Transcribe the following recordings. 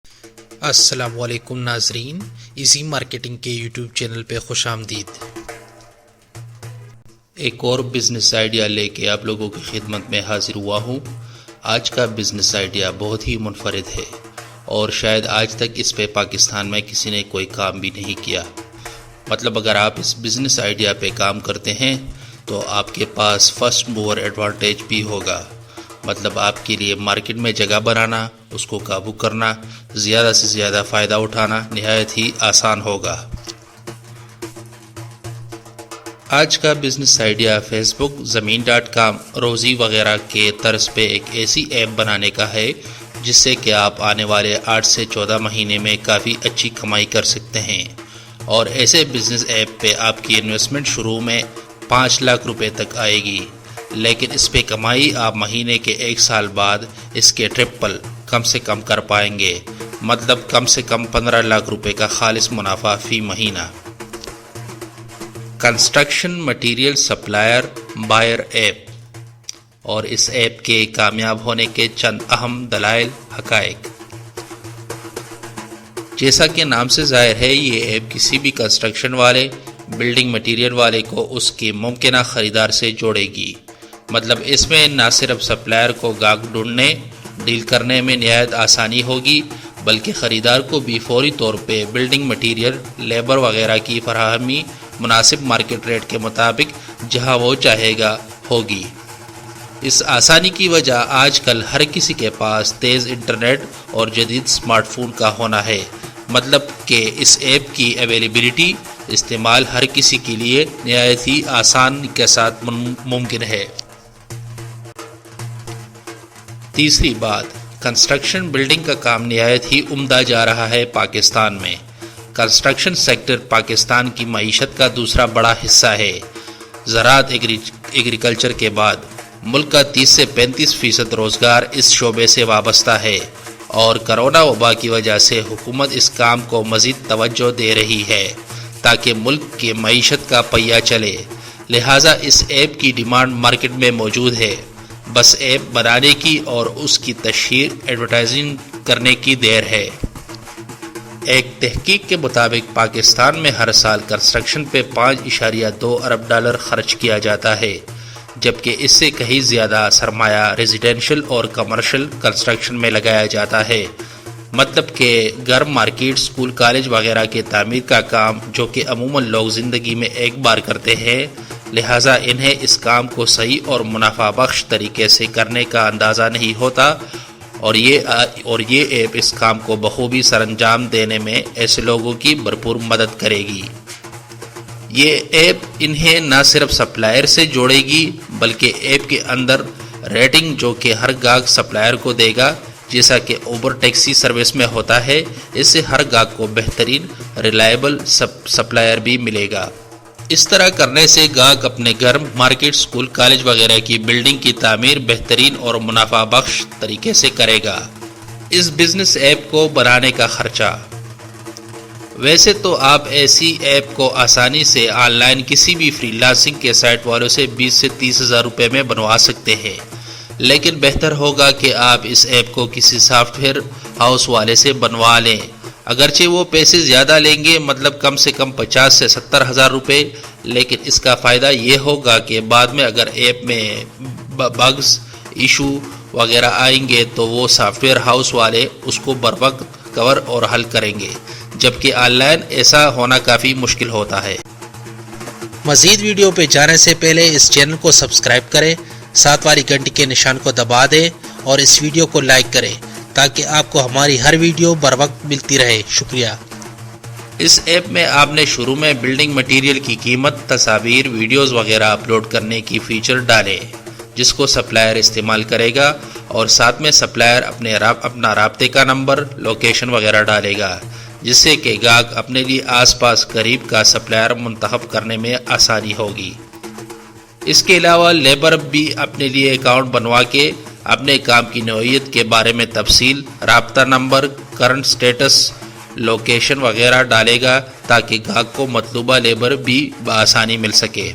السلام علیکم ناظرین، ایزی مارکیٹنگ کے یوٹیوب چینل پہ خوش آمدید۔ ایک اور بزنس آئیڈیا لے کے آپ لوگوں کی خدمت میں حاضر ہوا ہوں۔ آج کا بزنس آئیڈیا بہت ہی منفرد ہے اور شاید آج تک اس پہ پاکستان میں کسی نے کوئی کام بھی نہیں کیا۔ مطلب اگر آپ اس بزنس آئیڈیا پہ کام کرتے ہیں تو آپ کے پاس فرسٹ موور ایڈوانٹیج بھی ہوگا۔ مطلب آپ کے لیے مارکیٹ میں جگہ بنانا، اس کو قابو کرنا، زیادہ سے زیادہ فائدہ اٹھانا نہایت ہی آسان ہوگا۔ آج کا بزنس آئیڈیا فیس بک، زمین.com، روزی وغیرہ کے طرز پہ ایک ایسی ایپ بنانے کا ہے جس سے کہ آپ آنے والے 8 سے 14 مہینے میں کافی اچھی کمائی کر سکتے ہیں۔ اور ایسے بزنس ایپ پہ آپ کی انویسٹمنٹ شروع میں 5 لاکھ روپے تک آئے گی، لیکن اس پہ کمائی آپ مہینے کے 1 سال بعد اس کے ٹرپل کم سے کم کر پائیں گے۔ مطلب کم سے کم 15 لاکھ روپے کا خالص منافع فی مہینہ۔ Construction material supplier buyer app, اور اس ایپ کے کامیاب ہونے کے چند اہم دلائل، حقائق۔ جیسا کہ نام سے ظاہر ہے، یہ ایپ کسی بھی کنسٹرکشن والے، بلڈنگ مٹیریل والے کو اس کے ممکنہ خریدار سے جوڑے گی۔ مطلب اس میں نہ صرف سپلائر کو گاہک ڈھونڈنے، ڈیل کرنے میں نہایت آسانی ہوگی، بلکہ خریدار کو بھی فوری طور پہ بلڈنگ مٹیریل، لیبر وغیرہ کی فراہمی مناسب مارکیٹ ریٹ کے مطابق جہاں وہ چاہے گا ہوگی۔ اس آسانی کی وجہ آج کل ہر کسی کے پاس تیز انٹرنیٹ اور جدید سمارٹ فون کا ہونا ہے۔ مطلب کہ اس ایپ کی اویلیبلٹی، استعمال ہر کسی کے لیے نہایت ہی آسان کے ساتھ ممکن ہے۔ تیسری بات، کنسٹرکشن بلڈنگ کا کام نہایت ہی عمدہ جا رہا ہے پاکستان میں۔ کنسٹرکشن سیکٹر پاکستان کی معیشت کا دوسرا بڑا حصہ ہے۔ زراعت ایگریکلچر کے بعد ملک کا 30 سے 35% روزگار اس شعبے سے وابستہ ہے، اور کرونا وبا کی وجہ سے حکومت اس کام کو مزید توجہ دے رہی ہے تاکہ ملک کی معیشت کا پہیہ چلے۔ لہٰذا اس ایپ کی ڈیمانڈ مارکیٹ میں موجود ہے، بس ایپ بنانے کی اور اس کی تشہیر، ایڈورٹائزنگ کرنے کی دیر ہے۔ ایک تحقیق کے مطابق پاکستان میں ہر سال کنسٹرکشن پہ 5.2 ارب ڈالر خرچ کیا جاتا ہے، جبکہ اس سے کہیں زیادہ سرمایہ ریزیڈینشل اور کمرشل کنسٹرکشن میں لگایا جاتا ہے۔ مطلب کہ گھر، مارکیٹ، اسکول، کالج وغیرہ کے تعمیر کا کام، جو کہ عموماً لوگ زندگی میں ایک بار کرتے ہیں، لہٰذا انہیں اس کام کو صحیح اور منافع بخش طریقے سے کرنے کا اندازہ نہیں ہوتا، اور یہ ایپ اس کام کو بخوبی سر انجام دینے میں ایسے لوگوں کی بھرپور مدد کرے گی۔ یہ ایپ انہیں نہ صرف سپلائر سے جوڑے گی، بلکہ ایپ کے اندر ریٹنگ جو کہ ہر گاہک سپلائر کو دے گا، جیسا کہ اوبر ٹیکسی سروس میں ہوتا ہے، اس سے ہر گاہک کو بہترین ریلائبل سپلائر بھی ملے گا۔ اس طرح کرنے سے گاہک اپنے گھر، مارکیٹ، اسکول، کالج وغیرہ کی بلڈنگ کی تعمیر بہترین اور منافع بخش طریقے سے کرے گا۔ اس بزنس ایپ کو بنانے کا خرچہ، ویسے تو آپ ایسی ایپ کو آسانی سے آن لائن کسی بھی فری لانسنگ کے سائٹ والوں سے 20 سے 30 ہزار روپے میں بنوا سکتے ہیں، لیکن بہتر ہوگا کہ آپ اس ایپ کو کسی سافٹ ویئر ہاؤس والے سے بنوا لیں۔ اگرچہ وہ پیسے زیادہ لیں گے، مطلب کم سے کم 50 سے 70 ہزار روپے، لیکن اس کا فائدہ یہ ہوگا کہ بعد میں اگر ایپ میں بگز، ایشو وغیرہ آئیں گے تو وہ سافٹ ویئر ہاؤس والے اس کو بروقت کور اور حل کریں گے، جبکہ آن لائن ایسا ہونا کافی مشکل ہوتا ہے۔ مزید ویڈیو پہ جانے سے پہلے اس چینل کو سبسکرائب کریں، ساتھ والی گھنٹی کے نشان کو دبا دیں اور اس ویڈیو کو لائک کریں تاکہ آپ کو ہماری ہر ویڈیو بر وقت ملتی رہے۔ شکریہ۔ اس ایپ میں آپ نے شروع میں بلڈنگ مٹیریل کی قیمت، تصاویر، ویڈیوز وغیرہ اپلوڈ کرنے کی فیچر ڈالے، جس کو سپلائر استعمال کرے گا، اور ساتھ میں سپلائر اپنا رابطے کا نمبر، لوکیشن وغیرہ ڈالے گا، جس سے کہ گاہک اپنے لیے آس پاس قریب کا سپلائر منتخب کرنے میں آسانی ہوگی۔ اس کے علاوہ لیبر بھی اپنے لیے اکاؤنٹ بنوا کے اپنے کام کی نوعیت کے بارے میں تفصیل، رابطہ نمبر، کرنٹ سٹیٹس، لوکیشن وغیرہ ڈالے گا تاکہ گاہک کو مطلوبہ لیبر بھی بآسانی مل سکے۔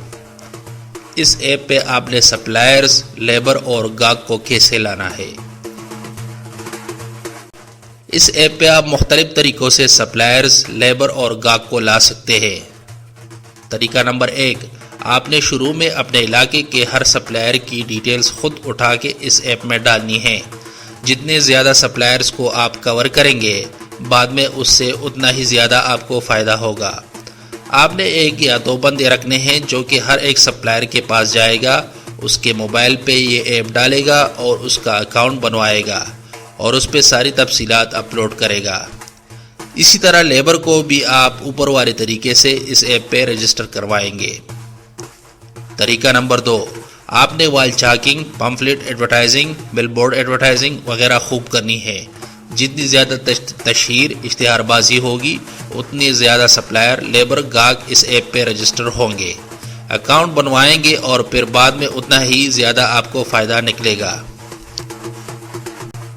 اس ایپ پہ آپ نے سپلائرز، لیبر اور گاہک کو کیسے لانا ہے۔ اس ایپ پہ آپ مختلف طریقوں سے سپلائرز، لیبر اور گاہک کو لا سکتے ہیں۔ طریقہ نمبر 1، آپ نے شروع میں اپنے علاقے کے ہر سپلائر کی ڈیٹیلز خود اٹھا کے اس ایپ میں ڈالنی ہیں۔ جتنے زیادہ سپلائرز کو آپ کور کریں گے، بعد میں اس سے اتنا ہی زیادہ آپ کو فائدہ ہوگا۔ آپ نے 1 یا 2 بندے رکھنے ہیں جو کہ ہر ایک سپلائر کے پاس جائے گا، اس کے موبائل پہ یہ ایپ ڈالے گا اور اس کا اکاؤنٹ بنوائے گا اور اس پہ ساری تفصیلات اپلوڈ کرے گا۔ اسی طرح لیبر کو بھی آپ اوپر والے طریقے سے اس ایپ پہ رجسٹر کروائیں گے۔ طریقہ نمبر 2، آپ نے وال چاکنگ، پمفلٹ ایڈورٹائزنگ، بل بورڈ ایڈورٹائزنگ وغیرہ خوب کرنی ہے۔ جتنی زیادہ تشہیر، اشتہار بازی ہوگی، اتنی زیادہ سپلائر، لیبر، گاہک اس ایپ پہ رجسٹر ہوں گے، اکاؤنٹ بنوائیں گے اور پھر بعد میں اتنا ہی زیادہ آپ کو فائدہ نکلے گا۔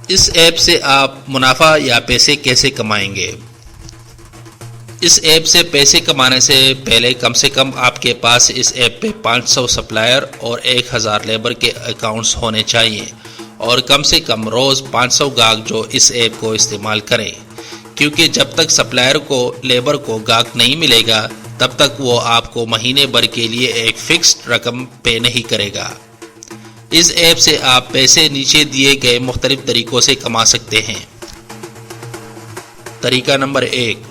اس ایپ سے آپ منافع یا پیسے کیسے کمائیں گے؟ اس ایپ سے پیسے کمانے سے پہلے کم سے کم آپ کے پاس اس ایپ پہ 500 سپلائر اور 1000 لیبر کے اکاؤنٹس ہونے چاہیے، اور کم سے کم روز 500 گاہک جو اس ایپ کو استعمال کریں، کیونکہ جب تک سپلائر کو، لیبر کو گاہک نہیں ملے گا تب تک وہ آپ کو مہینے بھر کے لیے ایک فکسڈ رقم پے نہیں کرے گا۔ اس ایپ سے آپ پیسے نیچے دیے گئے مختلف طریقوں سے کما سکتے ہیں۔ طریقہ نمبر 1،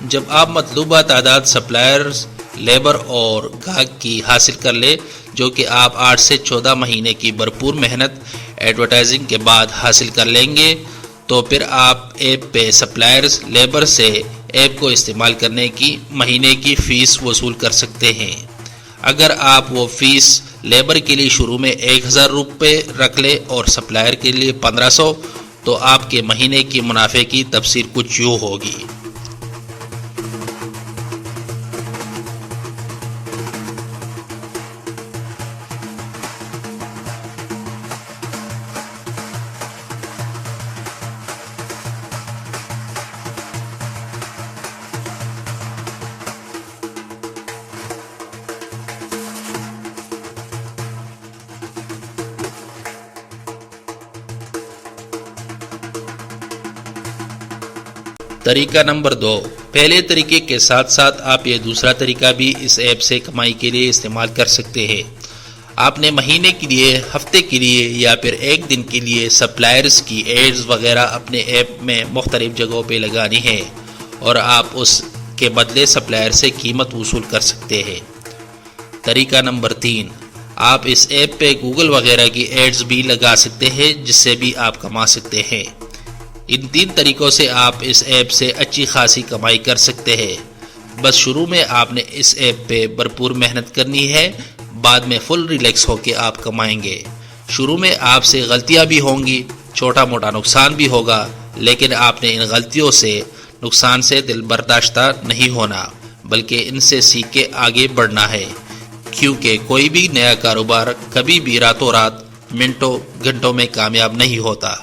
جب آپ مطلوبہ تعداد سپلائرز، لیبر اور گاہک کی حاصل کر لے، جو کہ آپ 8 سے 14 مہینے کی بھرپور محنت ایڈورٹائزنگ کے بعد حاصل کر لیں گے، تو پھر آپ ایپ پہ سپلائرز، لیبر سے ایپ کو استعمال کرنے کی مہینے کی فیس وصول کر سکتے ہیں۔ اگر آپ وہ فیس لیبر کے لیے شروع میں 1000 روپے رکھ لیں اور سپلائر کے لیے 1500، تو آپ کے مہینے کی منافع کی تفسیر کچھ یوں ہوگی۔ طریقہ نمبر 2، پہلے طریقے کے ساتھ ساتھ آپ یہ دوسرا طریقہ بھی اس ایپ سے کمائی کے لیے استعمال کر سکتے ہیں۔ آپ نے مہینے کے لیے، ہفتے کے لیے یا پھر 1 دن کے لیے سپلائرز کی ایڈز وغیرہ اپنے ایپ میں مختلف جگہوں پہ لگانی ہے، اور آپ اس کے بدلے سپلائر سے قیمت وصول کر سکتے ہیں۔ طریقہ نمبر 3، آپ اس ایپ پہ گوگل وغیرہ کی ایڈز بھی لگا سکتے ہیں، جس سے بھی آپ کما سکتے ہیں۔ ان 3 طریقوں سے آپ اس ایپ سے اچھی خاصی کمائی کر سکتے ہیں۔ بس شروع میں آپ نے اس ایپ پہ بھرپور محنت کرنی ہے، بعد میں فل ریلیکس ہو کے آپ کمائیں گے۔ شروع میں آپ سے غلطیاں بھی ہوں گی، چھوٹا موٹا نقصان بھی ہوگا، لیکن آپ نے ان غلطیوں سے، نقصان سے دل برداشتہ نہیں ہونا، بلکہ ان سے سیکھ کے آگے بڑھنا ہے، کیونکہ کوئی بھی نیا کاروبار کبھی بھی راتوں رات، منٹوں، گھنٹوں میں کامیاب نہیں ہوتا۔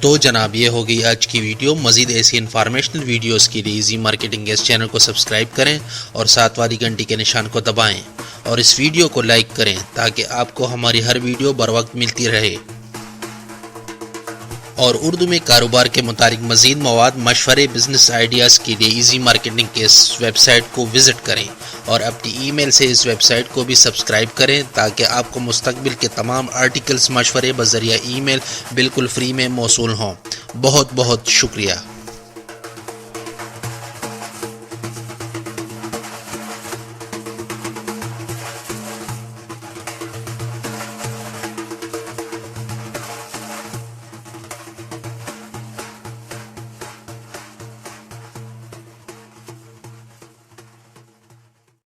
تو جناب، یہ ہوگی آج کی ویڈیو۔ مزید ایسی انفارمیشنل ویڈیوز کے لیے ایزی مارکیٹنگ کے اس چینل کو سبسکرائب کریں اور ساتھ والی گھنٹی کے نشان کو دبائیں، اور اس ویڈیو کو لائک کریں تاکہ آپ کو ہماری ہر ویڈیو بر وقت ملتی رہے۔ اور اردو میں کاروبار کے متعلق مزید مواد، مشورے، بزنس آئیڈیاز کے لیے ایزی مارکیٹنگ کے اس ویب سائٹ کو وزٹ کریں اور اپنی ای میل سے اس ویب سائٹ کو بھی سبسکرائب کریں تاکہ آپ کو مستقبل کے تمام آرٹیکلز، مشورے بذریعہ ای میل بالکل فری میں موصول ہوں۔ بہت بہت شکریہ۔